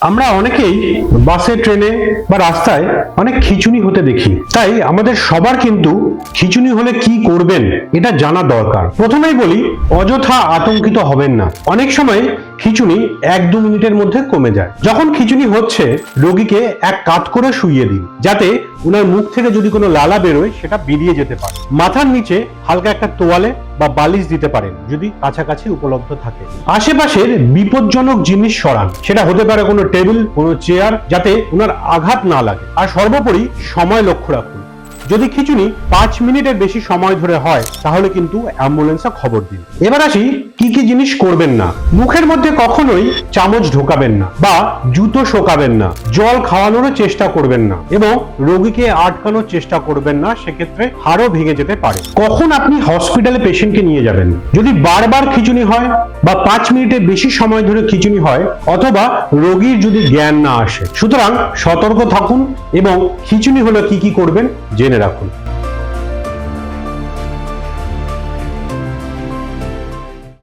আমরা অনেকেই বাসে, ট্রেনে বা রাস্তায় অনেক খিঁচুনি হতে দেখি। তাই আমাদের সবার কিন্তু খিঁচুনি হলে কি করবেন এটা জানা দরকার। প্রথমেই বলি, অযথা আতঙ্কিত হবেন না। অনেক সময় খিঁচুনি 1-2 মিনিটের মধ্যে কমে যায়। যখন খিঁচুনি হচ্ছে, রোগীকে এক কাত করে শুইয়ে দিন, যাতে ওনার মুখ থেকে যদি কোনো লালা বেরোয় সেটা বেরিয়ে যেতে পারে। মাথার নিচে হালকা একটা তোয়ালে বা বালিশ দিতে পারেন যদি কাছাকাছি উপলব্ধ থাকে। আশেপাশের বিপজ্জনক জিনিস সরান, সেটা হতে পারে কোনো টেবিল, কোনো চেয়ার, যাতে ওনার আঘাত না লাগে। আর সর্বোপরি সময় লক্ষ্য রাখুন। যদি খিঁচুনি 5 মিনিটের বেশি সময় ধরে হয়, তাহলে কিন্তু অ্যাম্বুলেন্সে খবর দিন। এবার আসি কি কি জিনিস করবেন না। মুখের মধ্যে কখনোই চামচ ঢোকাবেন না বা জুতো শোকাবেন না। জল খাওয়ানোরও চেষ্টা করবেন না এবং রোগীকে আটকানোর চেষ্টা করবেন না, সেক্ষেত্রে হাড়ও ভেঙে যেতে পারে। কখন আপনি হসপিটালে পেশেন্টকে নিয়ে যাবেন? যদি বারবার খিঁচুনি হয় বা 5 মিনিটের বেশি সময় ধরে খিঁচুনি হয়, অথবা রোগীর যদি জ্ঞান না আসে। সুতরাং সতর্ক থাকুন এবং খিঁচুনি হলে কি কি করবেন জেনে রাখুন।